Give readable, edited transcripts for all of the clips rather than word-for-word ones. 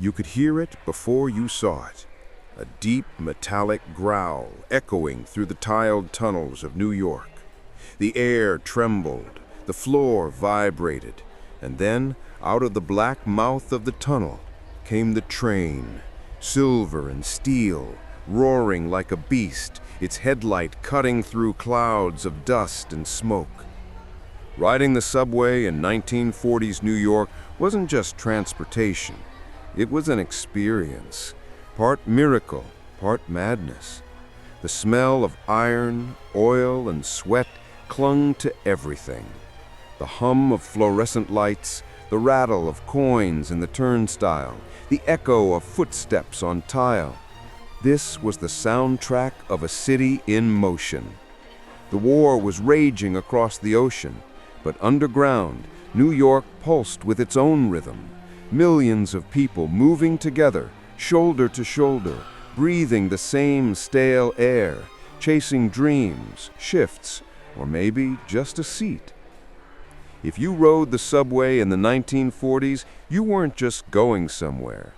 You could hear it before you saw it. A deep metallic growl echoing through the tiled tunnels of New York. The air trembled, the floor vibrated, and then, out of the black mouth of the tunnel, came the train, silver and steel, roaring like a beast, its headlight cutting through clouds of dust and smoke. Riding the subway in 1940s New York wasn't just transportation. It was an experience, part miracle, part madness. The smell of iron, oil, and sweat clung to everything. The hum of fluorescent lights, the rattle of coins in the turnstile, the echo of footsteps on tile. This was the soundtrack of a city in motion. The war was raging across the ocean, but underground, New York pulsed with its own rhythm. Millions of people moving together, shoulder to shoulder, breathing the same stale air, chasing dreams, shifts, or maybe just a seat. If you rode the subway in the 1940s, you weren't just going somewhere.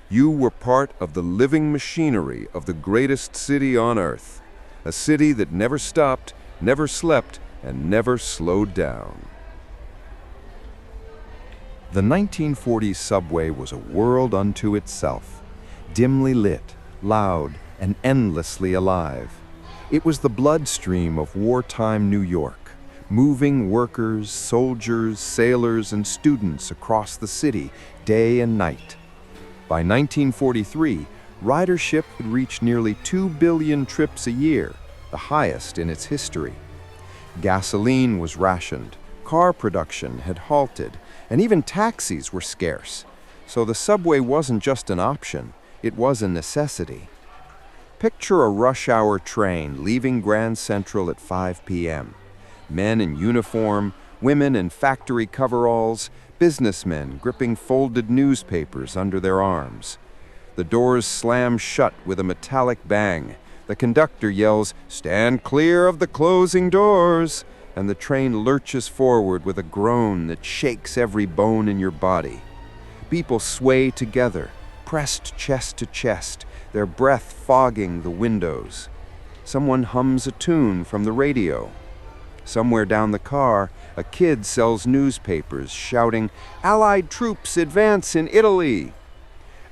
You were part of the living machinery of the greatest city on earth, a city that never stopped, never slept, and never slowed down. The 1940s subway was a world unto itself, dimly lit, loud, and endlessly alive. It was the bloodstream of wartime New York, moving workers, soldiers, sailors, and students across the city day and night. By 1943, ridership had reached nearly 2 billion trips a year, the highest in its history. Gasoline was rationed, car production had halted, and even taxis were scarce. So the subway wasn't just an option, it was a necessity. Picture a rush-hour train leaving Grand Central at 5 p.m. Men in uniform, women in factory coveralls, businessmen gripping folded newspapers under their arms. The doors slam shut with a metallic bang. The conductor yells, "Stand clear of the closing doors!" and the train lurches forward with a groan that shakes every bone in your body. People sway together, pressed chest to chest, their breath fogging the windows. Someone hums a tune from the radio. Somewhere down the car, a kid sells newspapers shouting, "Allied troops advance in Italy!"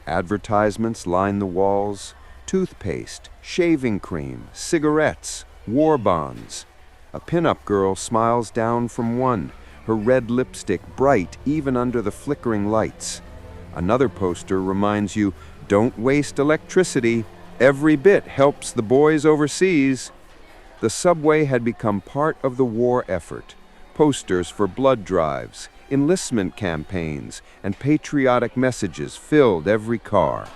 Advertisements line the walls: toothpaste, shaving cream, cigarettes, war bonds. A pin-up girl smiles down from one, her red lipstick bright even under the flickering lights. Another poster reminds you, "Don't waste electricity. Every bit helps the boys overseas." The subway had become part of the war effort. Posters for blood drives, enlistment campaigns, and patriotic messages filled every car.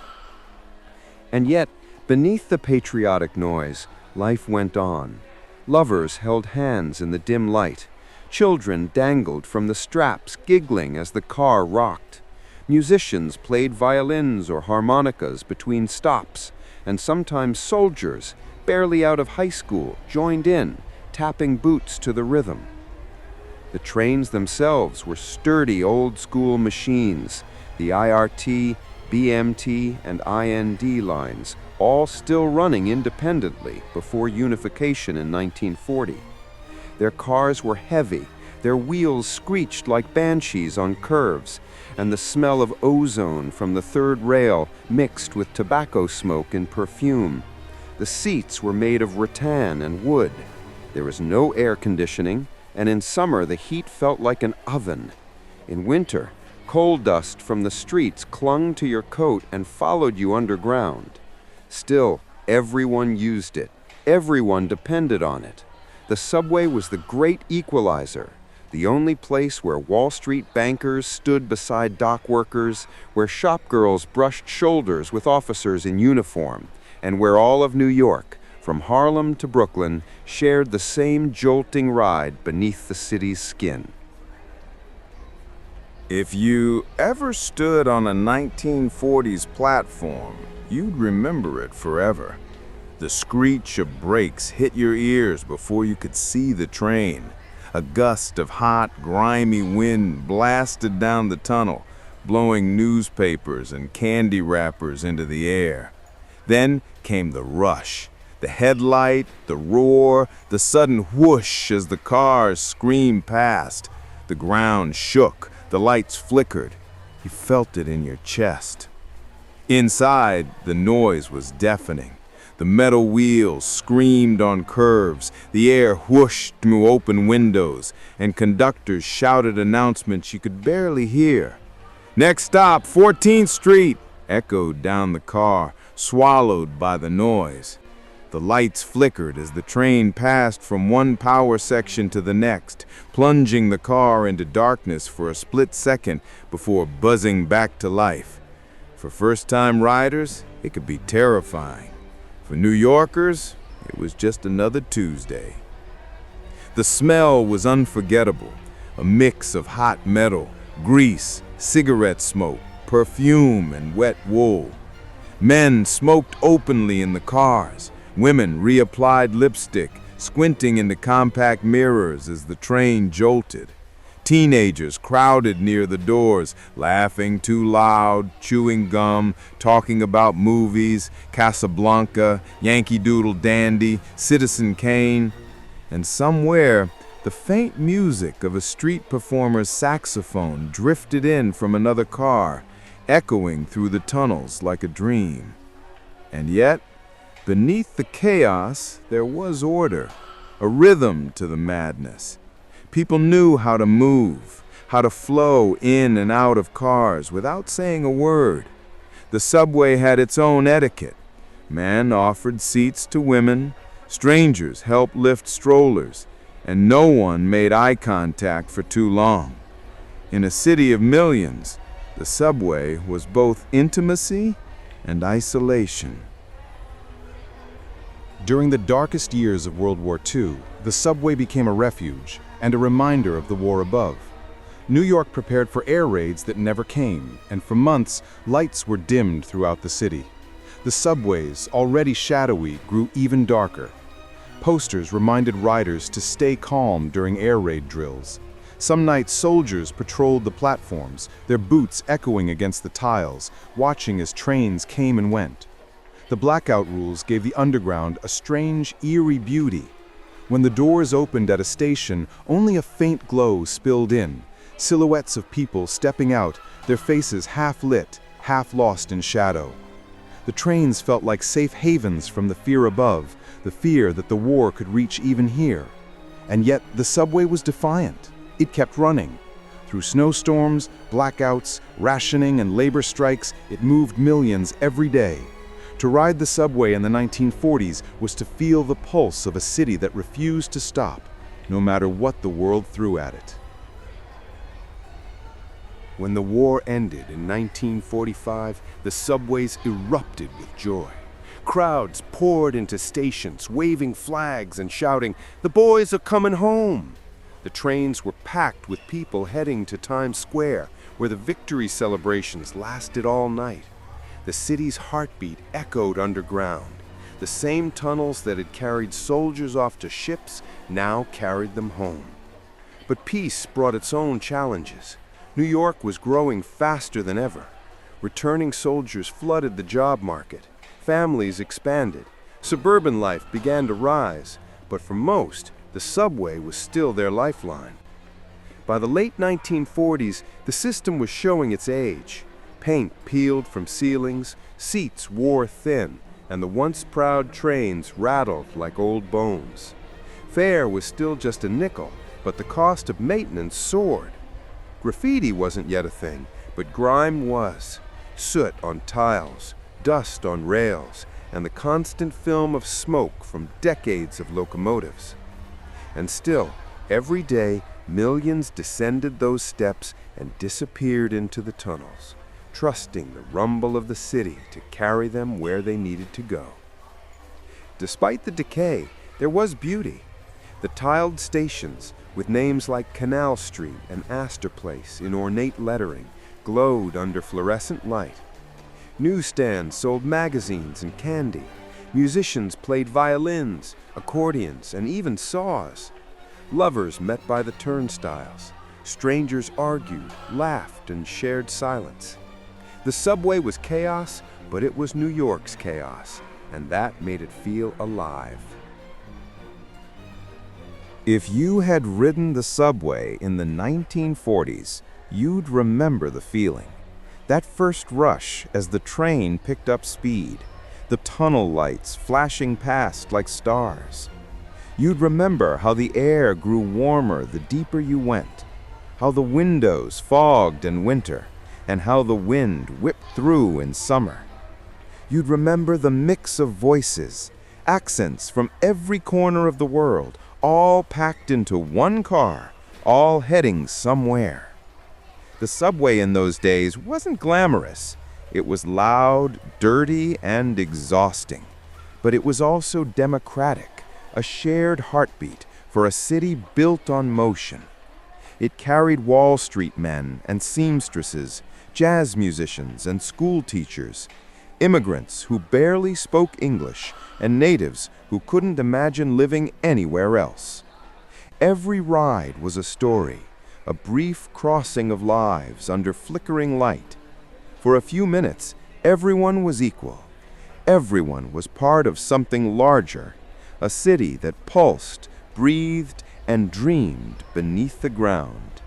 And yet, beneath the patriotic noise, life went on. Lovers held hands in the dim light. Children dangled from the straps, giggling as the car rocked. Musicians played violins or harmonicas between stops, and sometimes soldiers, barely out of high school, joined in, tapping boots to the rhythm. The trains themselves were sturdy old-school machines, the IRT, BMT, and IND lines, all still running independently before unification in 1940. Their cars were heavy, their wheels screeched like banshees on curves, and the smell of ozone from the third rail mixed with tobacco smoke and perfume. The seats were made of rattan and wood. There was no air conditioning, and in summer the heat felt like an oven. In winter, coal dust from the streets clung to your coat and followed you underground. Still, everyone used it. Everyone depended on it. The subway was the great equalizer, the only place where Wall Street bankers stood beside dock workers, where shopgirls brushed shoulders with officers in uniform, and where all of New York, from Harlem to Brooklyn, shared the same jolting ride beneath the city's skin. If you ever stood on a 1940s platform, you'd remember it forever. The screech of brakes hit your ears before you could see the train. A gust of hot, grimy wind blasted down the tunnel, blowing newspapers and candy wrappers into the air. Then came the rush, the headlight, the roar, the sudden whoosh as the cars screamed past. The ground shook, the lights flickered. You felt it in your chest. Inside, the noise was deafening. The metal wheels screamed on curves, the air whooshed through open windows, and conductors shouted announcements you could barely hear. "Next stop, 14th Street," echoed down the car, swallowed by the noise. The lights flickered as the train passed from one power section to the next, plunging the car into darkness for a split second before buzzing back to life. For first-time riders, it could be terrifying. For New Yorkers, it was just another Tuesday. The smell was unforgettable, a mix of hot metal, grease, cigarette smoke, perfume, and wet wool. Men smoked openly in the cars. Women reapplied lipstick, squinting into compact mirrors as the train jolted. Teenagers crowded near the doors, laughing too loud, chewing gum, talking about movies, Casablanca, Yankee Doodle Dandy, Citizen Kane. And somewhere, the faint music of a street performer's saxophone drifted in from another car, echoing through the tunnels like a dream. And yet, beneath the chaos, there was order, a rhythm to the madness. People knew how to move, how to flow in and out of cars without saying a word. The subway had its own etiquette. Men offered seats to women, strangers helped lift strollers, and no one made eye contact for too long. In a city of millions, the subway was both intimacy and isolation. During the darkest years of World War II, the subway became a refuge and a reminder of the war above. New York prepared for air raids that never came, and for months, lights were dimmed throughout the city. The subways, already shadowy, grew even darker. Posters reminded riders to stay calm during air raid drills. Some nights, soldiers patrolled the platforms, their boots echoing against the tiles, watching as trains came and went. The blackout rules gave the underground a strange, eerie beauty. When the doors opened at a station, only a faint glow spilled in, silhouettes of people stepping out, their faces half lit, half lost in shadow. The trains felt like safe havens from the fear above, the fear that the war could reach even here. And yet the subway was defiant. It kept running. Through snowstorms, blackouts, rationing, and labor strikes, it moved millions every day. To ride the subway in the 1940s was to feel the pulse of a city that refused to stop, no matter what the world threw at it. When the war ended in 1945, the subways erupted with joy. Crowds poured into stations, waving flags and shouting, "The boys are coming home!" The trains were packed with people heading to Times Square, where the victory celebrations lasted all night. The city's heartbeat echoed underground. The same tunnels that had carried soldiers off to ships now carried them home. But peace brought its own challenges. New York was growing faster than ever. Returning soldiers flooded the job market. Families expanded. Suburban life began to rise. But for most, the subway was still their lifeline. By the late 1940s, the system was showing its age. Paint peeled from ceilings, seats wore thin, and the once proud trains rattled like old bones. Fare was still just a nickel, but the cost of maintenance soared. Graffiti wasn't yet a thing, but grime was. Soot on tiles, dust on rails, and the constant film of smoke from decades of locomotives. And still, every day, millions descended those steps and disappeared into the tunnels, trusting the rumble of the city to carry them where they needed to go. Despite the decay, there was beauty. The tiled stations, with names like Canal Street and Astor Place in ornate lettering, glowed under fluorescent light. Newsstands sold magazines and candy. Musicians played violins, accordions, and even saws. Lovers met by the turnstiles. Strangers argued, laughed, and shared silence. The subway was chaos, but it was New York's chaos, and that made it feel alive. If you had ridden the subway in the 1940s, you'd remember the feeling. That first rush as the train picked up speed, the tunnel lights flashing past like stars. You'd remember how the air grew warmer the deeper you went, how the windows fogged in winter, and how the wind whipped through in summer. You'd remember the mix of voices, accents from every corner of the world, all packed into one car, all heading somewhere. The subway in those days wasn't glamorous. It was loud, dirty, and exhausting. But it was also democratic, a shared heartbeat for a city built on motion. It carried Wall Street men and seamstresses, jazz musicians and school teachers, immigrants who barely spoke English, and natives who couldn't imagine living anywhere else. Every ride was a story, a brief crossing of lives under flickering light. For a few minutes, everyone was equal. Everyone was part of something larger, a city that pulsed, breathed, and dreamed beneath the ground.